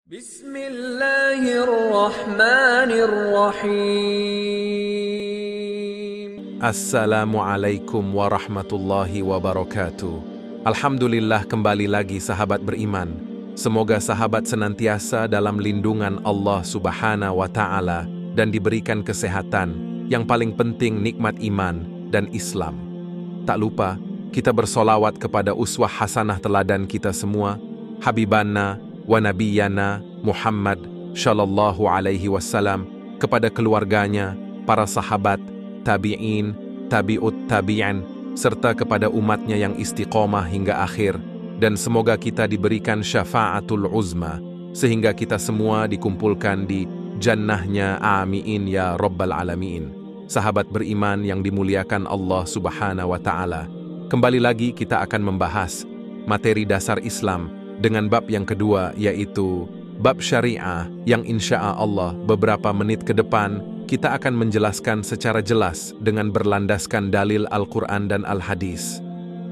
Bismillahirrahmanirrahim. Assalamualaikum warahmatullahi wabarakatuh. Alhamdulillah, kembali lagi sahabat beriman. Semoga sahabat senantiasa dalam lindungan Allah Subhanahu wa Ta'ala dan diberikan kesehatan, yang paling penting nikmat iman dan Islam. Tak lupa kita bersolawat kepada uswah hasanah teladan kita semua, Habibana wa Nabiyana Muhammad Shallallahu Alaihi Wasallam, kepada keluarganya, para sahabat, tabi'in, tabi'ut tabi'an, serta kepada umatnya yang istiqomah hingga akhir. Dan semoga kita diberikan syafa'atul uzma, sehingga kita semua dikumpulkan di jannahnya, amin ya rabbal alamin. Sahabat beriman yang dimuliakan Allah Subhanahu wa Ta'ala, kembali lagi kita akan membahas materi dasar Islam dengan bab yang kedua, yaitu bab syariah, yang insya Allah beberapa menit ke depan kita akan menjelaskan secara jelas dengan berlandaskan dalil Al-Quran dan Al-Hadis.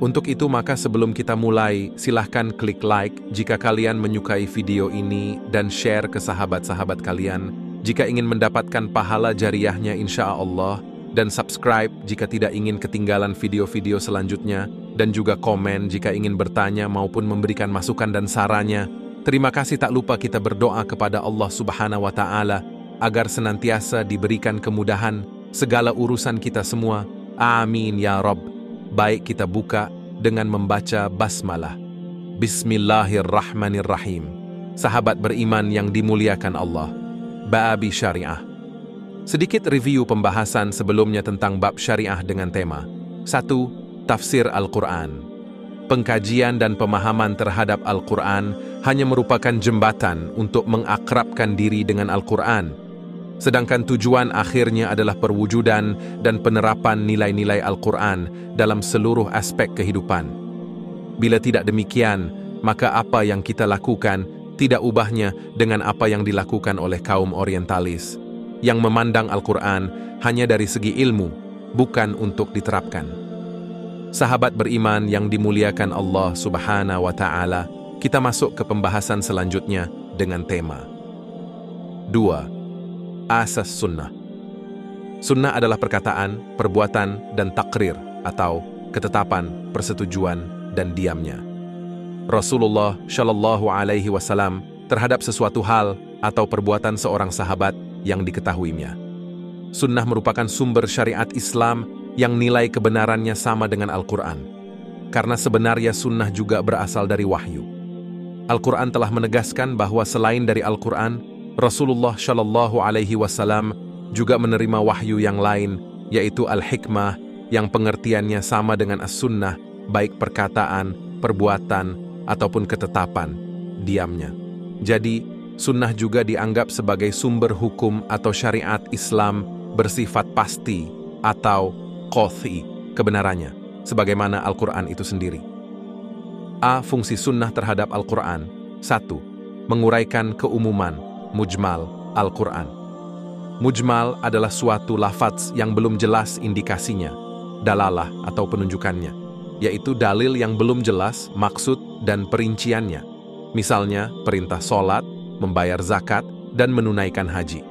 Untuk itu maka sebelum kita mulai, silahkan klik like jika kalian menyukai video ini dan share ke sahabat-sahabat kalian jika ingin mendapatkan pahala jariahnya insya Allah, dan subscribe jika tidak ingin ketinggalan video-video selanjutnya, dan juga komen jika ingin bertanya maupun memberikan masukan dan sarannya. Terima kasih. Tak lupa kita berdoa kepada Allah Subhanahu wa Ta'ala agar senantiasa diberikan kemudahan segala urusan kita semua. Amin ya Rabb. Baik, kita buka dengan membaca basmalah. Bismillahirrahmanirrahim. Sahabat beriman yang dimuliakan Allah, bab syariah. Sedikit review pembahasan sebelumnya tentang bab syariah dengan tema 1. Tafsir Al-Quran. Pengkajian dan pemahaman terhadap Al-Quran hanya merupakan jembatan untuk mengakrabkan diri dengan Al-Quran, sedangkan tujuan akhirnya adalah perwujudan dan penerapan nilai-nilai Al-Quran dalam seluruh aspek kehidupan. Bila tidak demikian, maka apa yang kita lakukan tidak ubahnya dengan apa yang dilakukan oleh kaum orientalis, yang memandang Al-Quran hanya dari segi ilmu, bukan untuk diterapkan. Sahabat beriman yang dimuliakan Allah Subhanahu wa Ta'ala, kita masuk ke pembahasan selanjutnya dengan tema 2. Asas sunnah. Sunnah adalah perkataan, perbuatan, dan takrir, atau ketetapan, persetujuan, dan diamnya Rasulullah Shallallahu Alaihi Wasallam terhadap sesuatu hal atau perbuatan seorang sahabat yang diketahuinya. Sunnah merupakan sumber syariat Islam yang nilai kebenarannya sama dengan Al-Quran, karena sebenarnya sunnah juga berasal dari wahyu. Al-Quran telah menegaskan bahwa selain dari Al-Quran, Rasulullah Shallallahu Alaihi Wasallam juga menerima wahyu yang lain, yaitu Al-Hikmah, yang pengertiannya sama dengan As-Sunnah, baik perkataan, perbuatan, ataupun ketetapan, diamnya. Jadi, sunnah juga dianggap sebagai sumber hukum atau syariat Islam bersifat pasti atau qat'i kebenarannya, sebagaimana Al-Quran itu sendiri. A. Fungsi sunnah terhadap Al-Quran. 1. Menguraikan keumuman, mujmal, Al-Quran. Mujmal adalah suatu lafaz yang belum jelas indikasinya, dalalah atau penunjukannya, yaitu dalil yang belum jelas maksud dan perinciannya. Misalnya, perintah sholat, membayar zakat, dan menunaikan haji.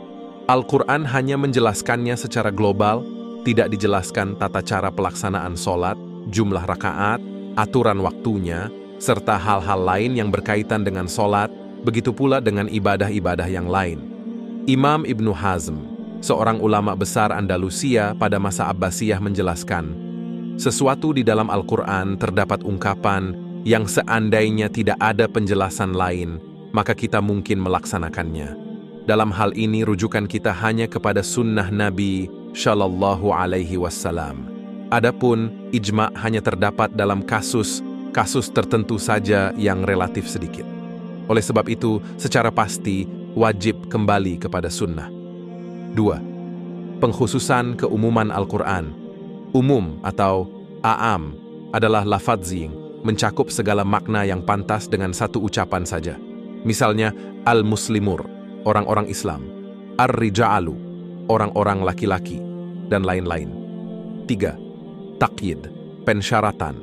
Al-Quran hanya menjelaskannya secara global, tidak dijelaskan tata cara pelaksanaan sholat, jumlah rakaat, aturan waktunya, serta hal-hal lain yang berkaitan dengan sholat, begitu pula dengan ibadah-ibadah yang lain. Imam Ibnu Hazm, seorang ulama besar Andalusia pada masa Abbasiyah, menjelaskan, sesuatu di dalam Al-Quran terdapat ungkapan yang seandainya tidak ada penjelasan lain, maka kita mungkin melaksanakannya. Dalam hal ini rujukan kita hanya kepada sunnah Nabi Shallallahu Alaihi Wasallam. Adapun ijma' hanya terdapat dalam kasus tertentu saja yang relatif sedikit. Oleh sebab itu, secara pasti wajib kembali kepada sunnah. 2. Pengkhususan keumuman Al-Quran. Umum atau a'am adalah lafadzi yang mencakup segala makna yang pantas dengan satu ucapan saja. Misalnya, al-muslimur, orang-orang Islam, ar-rija'alu, orang-orang laki-laki, dan lain-lain. 3. Taqyid, pensyaratan,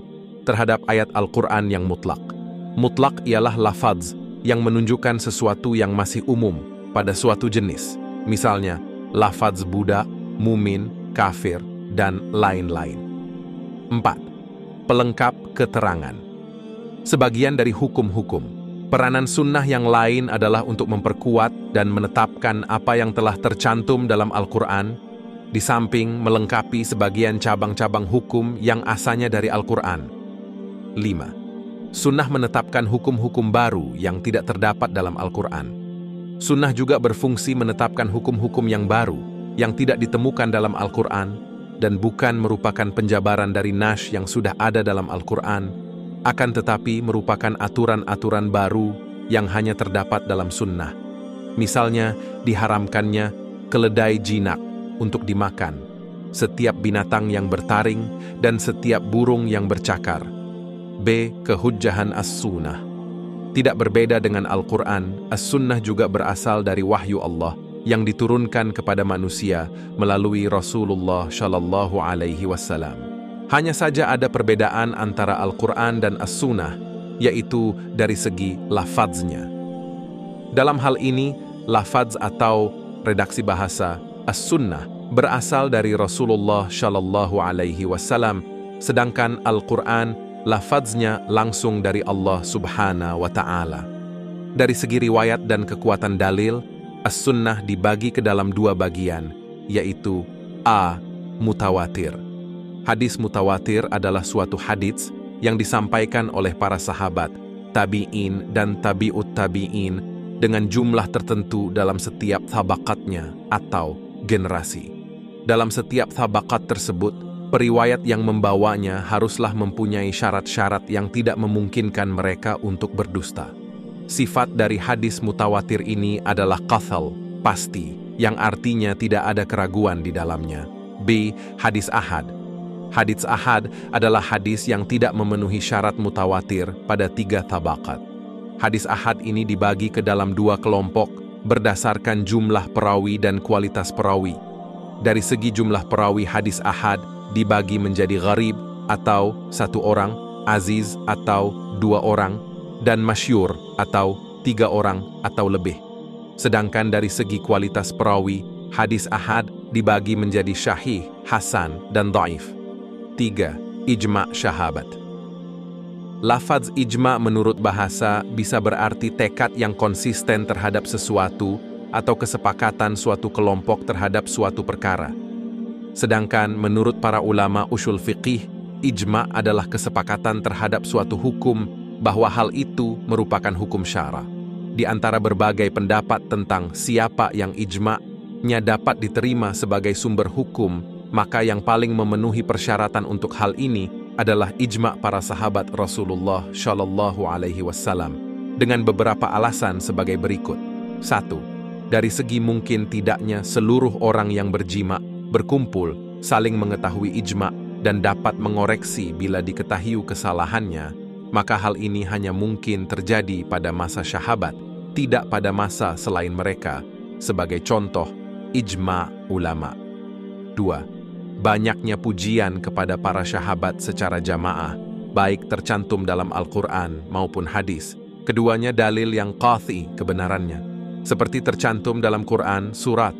terhadap ayat Al-Quran yang mutlak. Mutlak ialah lafaz yang menunjukkan sesuatu yang masih umum pada suatu jenis, misalnya lafaz budak, mumin, kafir, dan lain-lain. 4. Pelengkap keterangan. Sebagian dari hukum-hukum, peranan sunnah yang lain adalah untuk memperkuat dan menetapkan apa yang telah tercantum dalam Al-Quran, di samping melengkapi sebagian cabang-cabang hukum yang asalnya dari Al-Quran. 5. Sunnah menetapkan hukum-hukum baru yang tidak terdapat dalam Al-Quran. Sunnah juga berfungsi menetapkan hukum-hukum yang baru yang tidak ditemukan dalam Al-Quran dan bukan merupakan penjabaran dari nas yang sudah ada dalam Al-Quran, akan tetapi merupakan aturan-aturan baru yang hanya terdapat dalam sunnah. Misalnya, diharamkannya keledai jinak untuk dimakan, setiap binatang yang bertaring, dan setiap burung yang bercakar. B. Kehujjahan as-sunnah. Tidak berbeda dengan Al-Quran, as-sunnah juga berasal dari wahyu Allah yang diturunkan kepada manusia melalui Rasulullah Shallallahu Alaihi Wasallam. Hanya saja ada perbedaan antara Al-Quran dan as-sunnah, yaitu dari segi lafadznya. Dalam hal ini, lafadz atau redaksi bahasa as-sunnah berasal dari Rasulullah Shallallahu Alaihi Wasallam, sedangkan Al-Quran lafadznya langsung dari Allah Subhanahu wa Ta'ala. Dari segi riwayat dan kekuatan dalil, as-sunnah dibagi ke dalam dua bagian, yaitu A. Mutawatir. Hadis mutawatir adalah suatu hadits yang disampaikan oleh para sahabat, tabi'in dan tabi'ut tabi'in dengan jumlah tertentu dalam setiap tabaqatnya atau generasi. Dalam setiap tabaqat tersebut, periwayat yang membawanya haruslah mempunyai syarat-syarat yang tidak memungkinkan mereka untuk berdusta. Sifat dari hadis mutawatir ini adalah qathal, pasti, yang artinya tidak ada keraguan di dalamnya. B. Hadis ahad. Hadis ahad adalah hadis yang tidak memenuhi syarat mutawatir pada 3 tabaqat. Hadis ahad ini dibagi ke dalam 2 kelompok berdasarkan jumlah perawi dan kualitas perawi. Dari segi jumlah perawi hadis ahad dibagi menjadi gharib atau 1 orang, aziz atau 2 orang, dan masyhur atau 3 orang atau lebih. Sedangkan dari segi kualitas perawi, hadis ahad dibagi menjadi syahih, hasan, dan dhaif. 3. Ijma' syahabat. Lafaz ijma' menurut bahasa bisa berarti tekad yang konsisten terhadap sesuatu atau kesepakatan suatu kelompok terhadap suatu perkara. Sedangkan menurut para ulama usul fiqih, ijma' adalah kesepakatan terhadap suatu hukum bahwa hal itu merupakan hukum syara. Di antara berbagai pendapat tentang siapa yang ijma'-nya dapat diterima sebagai sumber hukum, maka yang paling memenuhi persyaratan untuk hal ini adalah ijma' para sahabat Rasulullah Shallallahu Alaihi Wasallam dengan beberapa alasan sebagai berikut. 1. Dari segi mungkin tidaknya seluruh orang yang berjima' berkumpul, saling mengetahui ijma' dan dapat mengoreksi bila diketahui kesalahannya, maka hal ini hanya mungkin terjadi pada masa sahabat, tidak pada masa selain mereka, sebagai contoh ijma' ulama. 2. Banyaknya pujian kepada para sahabat secara jamaah, baik tercantum dalam Al-Quran maupun hadis. Keduanya dalil yang qat'i kebenarannya, seperti tercantum dalam Quran surat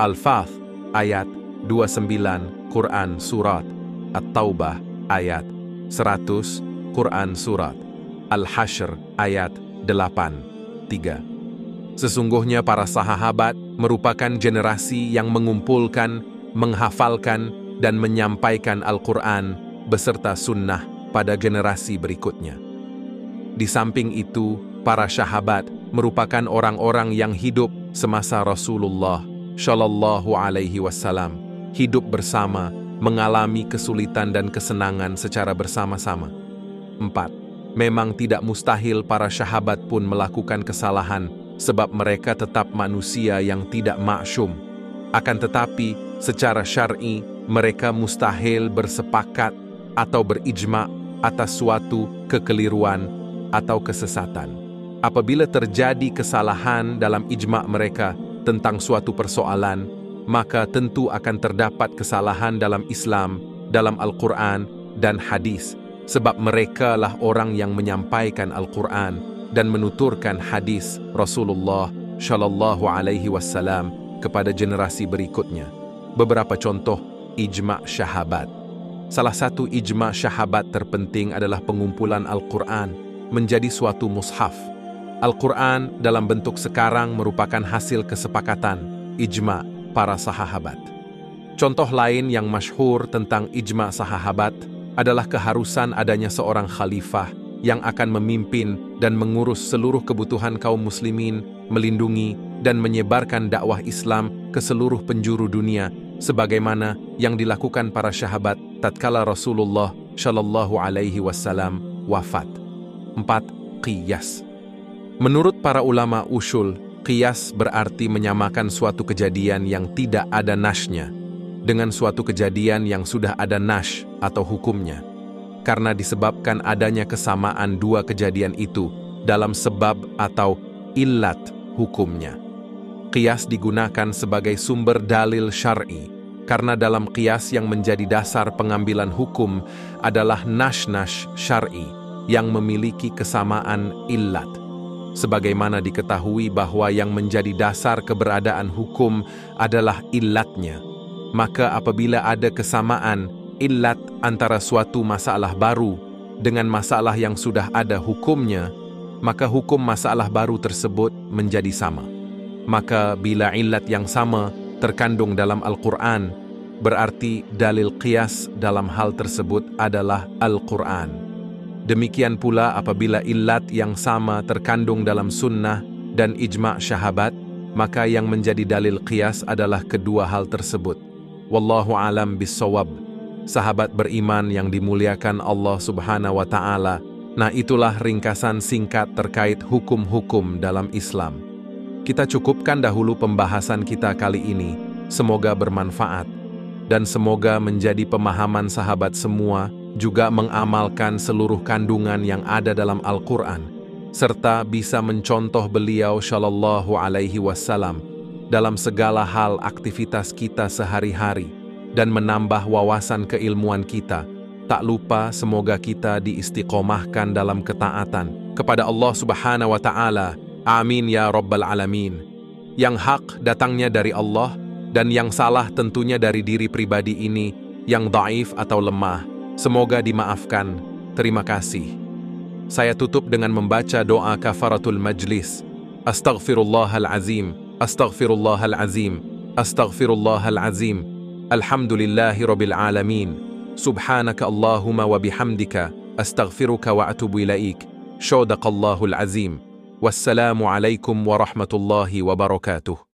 Al-Fath ayat 29, Quran surat At-Taubah ayat 100, Quran surat Al-Hashr ayat 8. 3. Sesungguhnya para sahabat merupakan generasi yang mengumpulkan, menghafalkan, dan menyampaikan Al-Quran beserta sunnah pada generasi berikutnya. Di samping itu, para sahabat merupakan orang-orang yang hidup semasa Rasulullah Shallallahu Alaihi Wasallam hidup bersama, mengalami kesulitan dan kesenangan secara bersama-sama. 4. Memang tidak mustahil para sahabat pun melakukan kesalahan, sebab mereka tetap manusia yang tidak maksum. Akan tetapi, secara syar'i, mereka mustahil bersepakat atau berijma' atas suatu kekeliruan atau kesesatan. Apabila terjadi kesalahan dalam ijma' mereka tentang suatu persoalan, maka tentu akan terdapat kesalahan dalam Islam, dalam Al-Quran dan hadis, sebab mereka lah orang yang menyampaikan Al-Quran dan menuturkan hadis Rasulullah Shallallahu Alaihi Wasallam kepada generasi berikutnya. Beberapa contoh ijma' syahabat. Salah satu ijma' syahabat terpenting adalah pengumpulan Al-Quran menjadi suatu mushaf. Al-Quran dalam bentuk sekarang merupakan hasil kesepakatan ijma' para sahabat. Contoh lain yang masyhur tentang ijma' sahabat adalah keharusan adanya seorang khalifah yang akan memimpin dan mengurus seluruh kebutuhan kaum muslimin, melindungi dan menyebarkan dakwah Islam ke seluruh penjuru dunia, sebagaimana yang dilakukan para sahabat tatkala Rasulullah Shallallahu Alaihi Wasallam wafat. 4. Qiyas. Menurut para ulama usul, qiyas berarti menyamakan suatu kejadian yang tidak ada nasnya dengan suatu kejadian yang sudah ada nash atau hukumnya, karena disebabkan adanya kesamaan dua kejadian itu dalam sebab atau illat hukumnya. Qiyas digunakan sebagai sumber dalil syar'i, karena dalam qiyas yang menjadi dasar pengambilan hukum adalah nash-nash syar'i yang memiliki kesamaan illat. Sebagaimana diketahui bahwa yang menjadi dasar keberadaan hukum adalah illatnya, maka apabila ada kesamaan illat antara suatu masalah baru dengan masalah yang sudah ada hukumnya, maka hukum masalah baru tersebut menjadi sama. Maka bila illat yang sama terkandung dalam Al-Quran, berarti dalil qiyas dalam hal tersebut adalah Al-Quran. Demikian pula apabila illat yang sama terkandung dalam sunnah dan ijma' syahabat, maka yang menjadi dalil qiyas adalah kedua hal tersebut. Wallahu alam bissawab. Sahabat beriman yang dimuliakan Allah Subhanahu wa Ta'ala, nah itulah ringkasan singkat terkait hukum-hukum dalam Islam. Kita cukupkan dahulu pembahasan kita kali ini. Semoga bermanfaat dan semoga menjadi pemahaman sahabat semua, juga mengamalkan seluruh kandungan yang ada dalam Al-Quran, serta bisa mencontoh beliau Shallallahu Alaihi Wasallam dalam segala hal aktivitas kita sehari-hari dan menambah wawasan keilmuan kita. Tak lupa semoga kita diistiqomahkan dalam ketaatan kepada Allah Subhanahu wa Ta'ala. Amin ya Rabbal Alamin. Yang hak datangnya dari Allah dan yang salah tentunya dari diri pribadi ini yang dhaif atau lemah. Semoga dimaafkan. Terima kasih. Saya tutup dengan membaca doa kafaratul majlis. Astaghfirullahalazim. Astaghfirullahalazim. Astaghfirullahalazim. Alhamdulillahi rabbil alamin. Subhanaka Allahumma wa bihamdika. Astaghfiruka wa atubu ilaik. Syadaqallahul azim. Wassalamu alaikum warahmatullahi wabarakatuh.